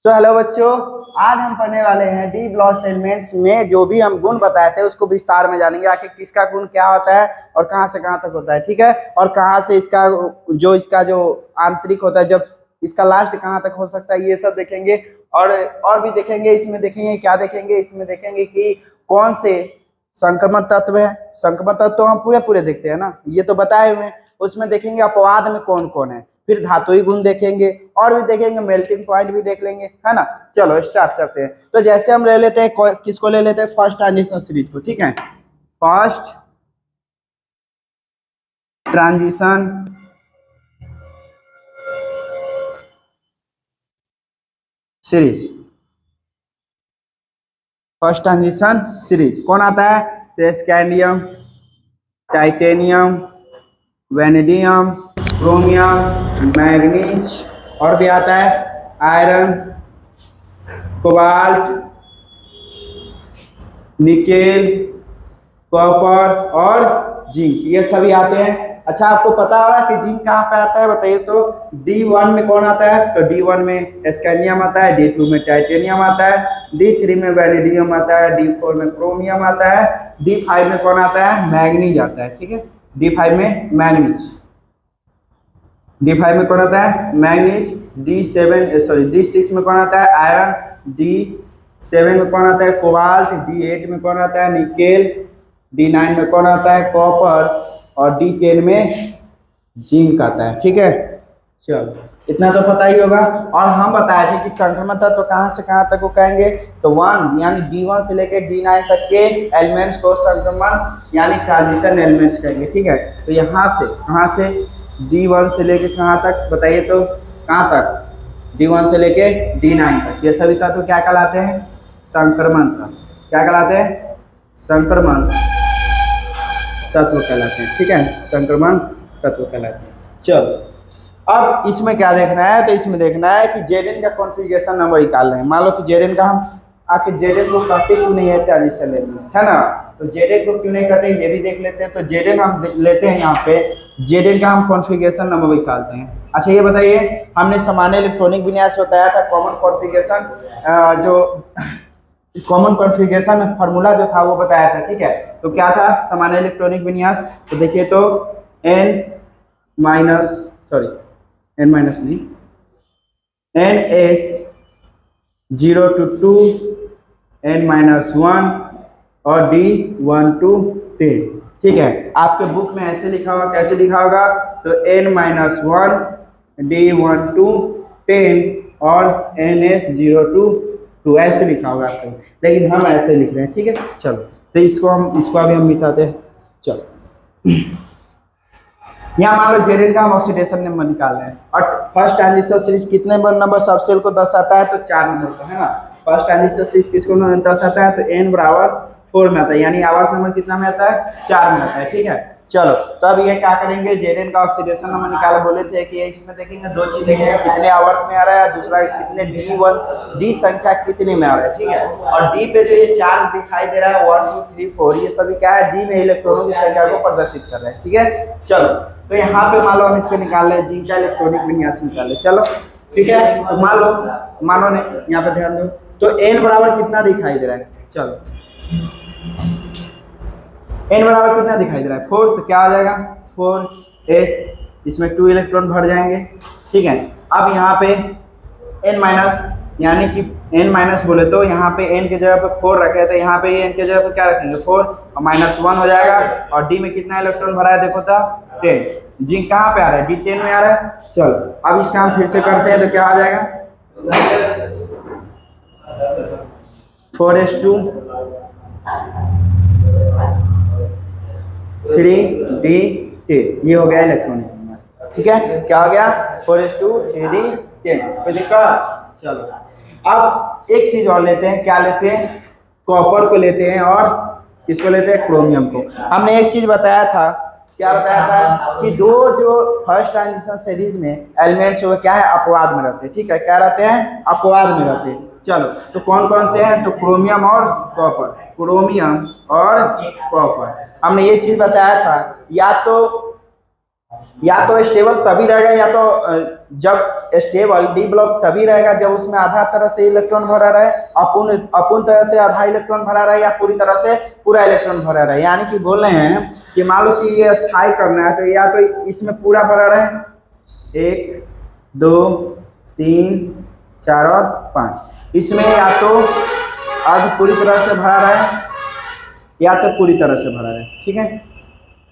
तो हेलो बच्चों, आज हम पढ़ने वाले हैं डी ब्लॉक एलिमेंट्स में जो भी हम गुण बताए थे उसको विस्तार में जानेंगे। आखिर किसका गुण क्या होता है और कहां से कहां तक होता है, ठीक है। और कहां से इसका जो आंतरिक होता है, जब इसका लास्ट कहां तक हो सकता है, ये सब देखेंगे। और भी देखेंगे। इसमें देखेंगे क्या देखेंगे, इसमें देखेंगे कि कौन से संक्रमण तत्व है। संक्रमण तत्व तो हम पूरे पूरे देखते हैं ना, ये तो बताए हुए हैं। उसमें देखेंगे अपवाद में कौन कौन है, फिर धातुई गुण देखेंगे और भी देखेंगे, मेल्टिंग पॉइंट भी देख लेंगे, है ना। चलो स्टार्ट करते हैं। तो जैसे हम ले लेते हैं, किसको ले लेते हैं, फर्स्ट ट्रांजिशन सीरीज को, ठीक है। First transition series, first transition series कौन आता है, तो scandium, titanium, vanadium, chromium, manganese, और भी आता है आयरन, कोबाल्ट, निकेल, कॉपर और जिंक, ये सभी आते हैं। अच्छा, आपको पता होगा कि जिंक कहाँ पे आता है, बताइए तो। D1 में कौन आता है, तो D1 में स्कैंडियम आता है, D2 में टाइटेनियम आता है, D3 में वेनेडियम आता है, D4 में क्रोमियम आता है, D5 में कौन आता है, मैग्नीज आता है, ठीक है। D5 में मैग्नीज, D5 में कौन आता है, मैग्नीज। D6 में कौन आता है, आयरन। D7 में कौन आता है, कोबाल्ट। D8 में कौन आता है, निकेल। D9 में कौन आता है, कॉपर। और D10 में जिंक आता है, ठीक है। चलो, इतना तो पता ही होगा। और हम बताए थे कि संक्रमण तत्व कहां से कहां तक को कहेंगे, तो 1 यानी D1 से लेकर D9 तक के एलिमेंट्स को संक्रमण यानी ट्रांजिशन एलिमेंट्स कहेंगे, ठीक है। तो यहाँ से कहां से, D1 से लेके कहां तक, बताइए तो कहां तक, D1 से लेके D9 तक, ये सभी तत्व क्या कहलाते हैं, संक्रमण तत्व। क्या कहलाते हैं, संक्रमण तत्व कहलाते हैं, ठीक है। संक्रमण तत्व कहलाते हैं। चलो, अब इसमें क्या देखना है, तो इसमें देखना है कि Zn का कॉन्फ़िगरेशन नंबर निकालना है। मान लो कि Zn का हम आखिर Zn को कहते क्यों नहीं है ट्रांजिशन एलिमेंट्स, है ना। तो Zn को क्यों नहीं कहते, ये भी देख लेते हैं। तो Zn हम लेते हैं, यहाँ पे Zn का हम कॉन्फ़िगरेशन नंबर निकालते हैं। अच्छा, ये बताइए, हमने सामान्य इलेक्ट्रॉनिक विन्यास बताया था, कॉमन कॉन्फ़िगरेशन, जो कॉमन कॉन्फ़िगरेशन फार्मूला जो था वो बताया था, ठीक है। तो क्या था सामान्य इलेक्ट्रॉनिक विन्यास, तो देखिए तो n नहीं, ns 0 to 2, n-1 और d1 to 10, ठीक है। आपके बुक में ऐसे लिखा होगा, कैसे लिखा होगा, तो n-1, d1 to 10 और ns 0 to 2, ऐसे लिखा होगा आपको, लेकिन हम ऐसे लिख रहे हैं, ठीक है। चलो, तो इसको अभी हम मिटाते हैं। चलो, यहाँ मान लो Zn का हम ऑक्सीडेशन नंबर निकाल रहे हैं, और फर्स्ट ट्रांजिशन सीरीज कितने नंबर सब सेल को दर्शाता है, तो 4 नंबर का, है ना। फर्स्ट ट्रांजिशन सीरीज किसको दर्शाता है, तो n बराबर 4 में आता है, यानी आवर्त नंबर कितना में आता है, 4 में आता है, ठीक है। चलो, तो अब ये क्या करेंगे, Zn का ऑक्सीडेशन नंबर निकाल बोले थे कि इसमें देखेंगे, दो चीज देखेंगे, कितने आवर्त में आ रहा है, दूसरा कितने D संख्या कितने में आ रहा है, ठीक है। और D पे जो ये चार्ज दिखाई दे रहा है 1 2 3 4, ये सभी क्या है, D में इलेक्ट्रॉनों की संख्या को प्रदर्शित कर रहे हैं, ठीक है। चलो, तो यहाँ पे मान लो हम इसको निकाल रहे हैं, जिंक का इलेक्ट्रॉनिक विन्यास निकाल रहे, चलो ठीक है। तो मानो ने यहाँ पे ध्यान दो, तो n बराबर कितना दिखाई दे रहा है, चलो n बराबर कितना दिखाई दे रहा है, 4, तो क्या आ जाएगा 4s, इसमें 2 इलेक्ट्रॉन भर जाएंगे, ठीक है। अब यहाँ पे n माइनस, यानी कि n माइनस बोले तो यहाँ पे n के जगह पे 4 रखे, तो यहाँ पे n के जगह पे क्या रखेंगे, 4 और -1 हो जाएगा। और d में कितना इलेक्ट्रॉन भरा है, देखो तो 10। जिंक कहाँ पे आ रहा है, D10 में आ रहा है। चलो, अब इसका हम फिर से करते हैं, तो क्या आ जाएगा 4s2 3d10, ये हो गया इलेक्ट्रॉनिक, ठीक है। क्या हो गया, 4s2 3d10, कोई दिक्कत। चलो, अब एक चीज और लेते हैं, क्या लेते हैं, कॉपर को लेते हैं, और किसको लेते हैं, क्रोमियम को। हमने एक चीज बताया था, क्या बताया था कि दो जो फर्स्ट ट्रांजिशन सीरीज में एलिमेंट्स वो क्या है, अपवाद में रहते हैं, ठीक है। क्या रहते हैं, अपवाद में रहते हैं। चलो, तो कौन कौन से हैं, तो क्रोमियम और कॉपर, क्रोमियम और कॉपर। हमने ये चीज बताया था, या तो स्टेबल तभी रहेगा, या तो जब स्टेबल डी ब्लॉक तभी रहेगा जब उसमें आधा तरह से इलेक्ट्रॉन भरा रहे, अपूर्ण तरह से आधा इलेक्ट्रॉन भरा रहे, या पूरी तरह से पूरा इलेक्ट्रॉन भरा रहे। यानी कि बोल रहे हैं कि मान लो कि ये स्थायी करना है तो या तो इसमें पूरा भरा रहे, 1 2 3 4 और 5, इसमें या तो अर्ध पूरी तरह से भरा रहे या तो पूरी तरह से भरा रहे। ठीक है,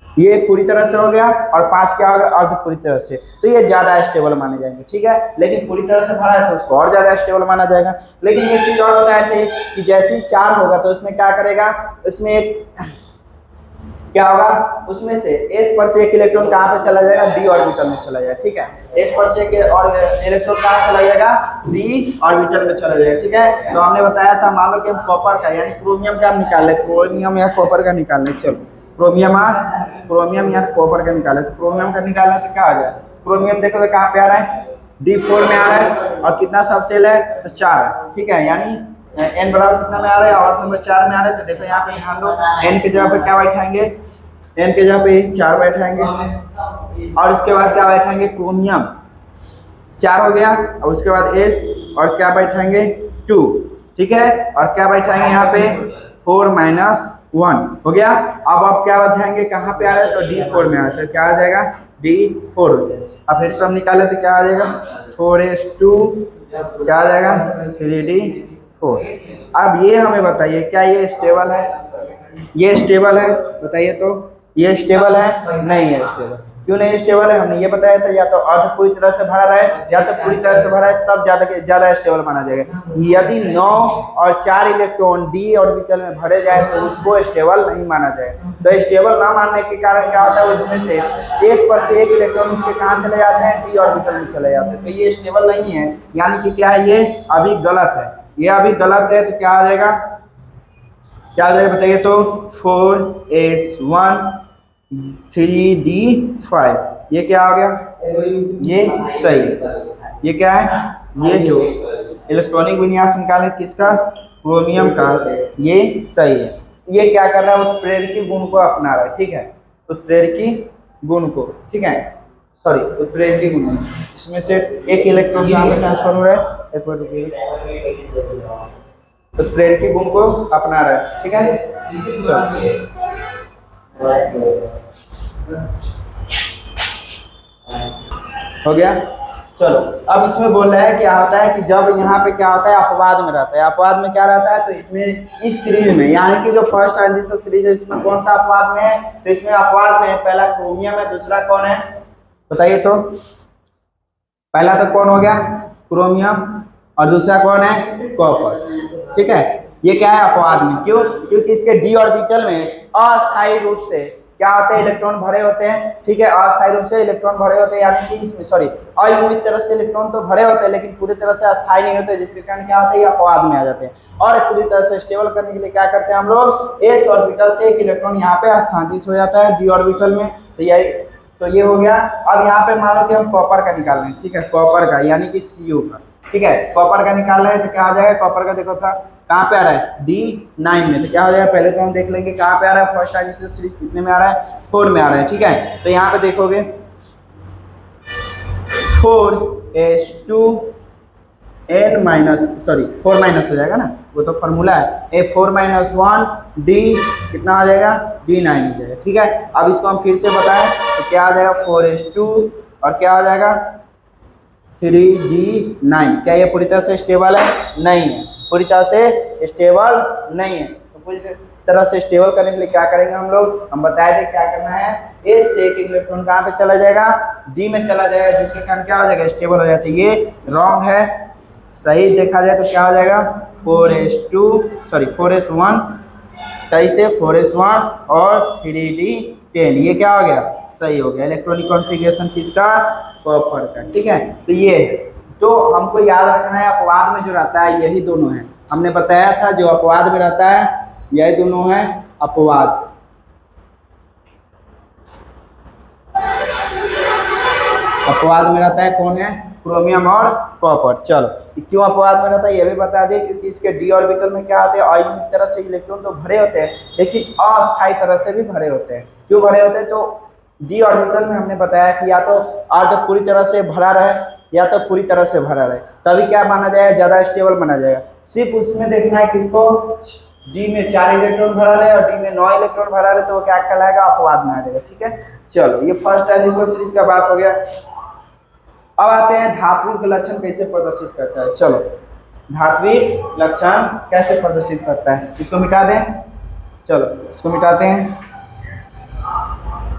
ये पूरी तरह से हो गया और 5 क्या होगा, अर्ध पूरी तरह से, तो ये ज़्यादा स्टेबल माने जाएंगे। ठीक है, लेकिन पूरी तरह से भरा है तो उसको और ज़्यादा स्टेबल माना जाएगा। लेकिन एक चीज़ और बताए थे कि जैसे ही 4 होगा तो उसमें क्या करेगा, उसमें एक क्या होगा, उसमें से s पर से एक इलेक्ट्रॉन कहाँ पे चला जाएगा, d ऑर्बिटल में चला जाएगा। ठीक है, s पर से एक और इलेक्ट्रॉन कहाँ चला जाएगा, d ऑर्बिटल में चला जाएगा। ठीक है, तो हमने बताया था मान लो कि हम कॉपर का यानी क्रोमियम का निकाल ले, क्रोमियम या कॉपर का निकाल ले। चलो क्रोमियम या कॉपर का निकाले, तो क्रोमियम का निकालना तो क्या आ जाए, क्रोमियम देखो तो कहाँ पे आ रहा है, D4 में आ रहा है और कितना सब सेल है, तो 4 है। ठीक है, यानी n बराबर कितना में आ रहा है, और नंबर 4 में आ रहा है। तो देखो यहाँ पे ध्यान दो, n के जगह पे क्या बैठाएंगे, n के जगह पे 4 बैठाएंगे और इसके बाद क्या बैठाएंगे, क्रोमियम 4 हो गया, और उसके बाद s और क्या बैठाएंगे 2। ठीक है, और क्या बैठाएंगे यहाँ पे 4 - 1 हो गया। अब आप क्या बैठाएंगे, कहाँ पे आ रहा है, तो D4 में आ रहा है, तो क्या आ जाएगा D4। अब फिर सब निकाले तो क्या आ जाएगा 4s2, क्या आ जाएगा 3d4। अब ये हमें बताइए क्या ये स्टेबल है, ये स्टेबल है, बताइए तो ये स्टेबल है, नहीं है स्टेबल। क्यों नहीं स्टेबल है, हमने ये बताया था, या तो अर्ध पूरी तरह से भरा रहे या तो पूरी तरह से भरा है, तब ज्यादा स्टेबल माना जाएगा। यदि 9 और 4 इलेक्ट्रॉन डी ऑर्बिटल में भरे जाए तो उसको स्टेबल नहीं माना जाएगा। तो स्टेबल ना मानने के कारण क्या होता है, उसमें से s पर से एक इलेक्ट्रॉन उठ के कहाँ चले जाते हैं, डी ऑर्बिटल में चले जाते हैं, तो ये स्टेबल नहीं है। यानी कि क्या है, ये अभी गलत है, ये अभी गलत है। तो क्या आ जाएगा, क्या आ जाएगा बताइए तो 4s1 3d5, ये क्या आ गया, ये सही है। ये क्या है, ये जो इलेक्ट्रॉनिक विन्यास निकाले किसका, क्रोमियम का, ये सही है। ये क्या कर रहा है, उत्प्रेरकी गुण को अपना रहा है। ठीक है, उत्प्रेरकी गुण को, ठीक है, सॉरी उत्प्रेरकी गुण, इसमें से एक इलेक्ट्रॉन कहाँ पे ट्रांसफर हो रहा है, एक बार रुकिए, उत्प्रेरकी गुण को अपना रहा है। ठीक है, हो गया। चलो अब इसमें बोल रहा है क्या होता है कि जब यहाँ पे क्या होता है, अपवाद में रहता है। अपवाद में क्या रहता है, तो इसमें इस सीरीज में यानी कि जो फर्स्ट ट्रांजिशन सीरीज है इसमें कौन सा अपवाद में है, तो इसमें अपवाद में पहला क्रोमियम है, दूसरा कौन है बताइए तो, पहला तो कौन हो गया क्रोमियम और दूसरा कौन है कॉपर। ठीक है, ये क्या है अपवाद में, क्यों, क्योंकि इसके डी ऑर्बिटल में अस्थायी रूप से क्या होते हैं, इलेक्ट्रॉन भरे होते हैं। ठीक है, अस्थायी रूप से इलेक्ट्रॉन भरे होते हैं, यानी कि इसमें सॉरी अयूनित तरह से इलेक्ट्रॉन तो भरे होते हैं लेकिन पूरी तरह से अस्थायी नहीं होते, जिसके कारण क्या होता है, ये अपवाद में आ जाते हैं। और पूरी तरह से स्टेबल करने के लिए क्या करते हैं हम लोग, एस ऑर्बिटल से एक इलेक्ट्रॉन यहाँ पे स्थानांतरित हो जाता है डी ऑर्बिटल में। तो ये हो गया। अब यहाँ पे मान लो कि हम कॉपर का निकाल रहे हैं। ठीक है, कॉपर का यानी कि Cu का, ठीक है, कॉपर का निकाल रहे हैं तो क्या आ जाएगा, कॉपर का देखो था कहाँ पे आ रहा है D9 में, तो क्या हो जाएगा, पहले तो हम देख लेंगे कहाँ पे आ रहा है, फर्स्ट ट्रांजिशन सीरीज कितने में आ रहा है, 4 में आ रहा है। ठीक है, तो यहाँ पे देखोगे 4 माइनस हो जाएगा ना, वो तो फॉर्मूला है, 4 - 1 D कितना आ जाएगा, D9 हो जाएगा। ठीक है, अब इसको हम फिर से बताएं तो क्या आ जाएगा 4s2 और क्या आ जाएगा 3d9। क्या ये पूरी तरह से स्टेबल है, नहीं है, पूरी तरह से स्टेबल नहीं है। तो पूरी तरह से स्टेबल करने के लिए क्या करेंगे हम लोग, हम बताए थे क्या करना है, एस से एक इलेक्ट्रॉन कहाँ पे चला जाएगा, डी में चला जाएगा, जिसके कारण क्या हो जाएगा, स्टेबल हो जाता है। ये रॉन्ग है, सही देखा जाए तो क्या हो जाएगा 4s1 सही से 4s1 और 3d10, ये क्या हो गया, सही हो गया। इलेक्ट्रॉनिक कॉन्फ़िगरेशन किसका, कॉपर का। ठीक है, तो ये तो हमको याद रखना है, अपवाद में जो रहता है यही दोनों है, हमने बताया था जो अपवाद में रहता है यही दोनों है अपवाद। अपवाद में रहता है कौन है, क्रोमियम और कॉपर। चलो क्यों अपवाद में रहता है ये भी बता दें, क्योंकि इसके डी ऑर्बिटल में क्या होते हैं, अयूनित तरह से इलेक्ट्रॉन तो भरे होते हैं लेकिन अस्थायी तरह से भी भरे होते हैं। क्यों भरे होते हैं, तो डी ऑर्बिटल में हमने बताया कि या तो अर्ध पूरी तरह से भरा रहे या तो पूरी तरह से भरा रहे, तभी क्या माना जाएगा, ज़्यादा स्टेबल माना जाएगा। सिर्फ उसमें देखना है किसको, डी में 4 इलेक्ट्रॉन भरा रहे और डी में 9 इलेक्ट्रॉन भरा रहे, तो वो क्या कहलाएगा, अपवाद माना जाएगा। ठीक है, चलो ये फर्स्ट ट्रांजिशन सीरीज का बात हो गया। अब आते हैं धात्विक लक्षण कैसे प्रदर्शित करता है। चलो धात्विक लक्षण कैसे प्रदर्शित करता है, इसको मिटा दें, चलो इसको मिटाते हैं।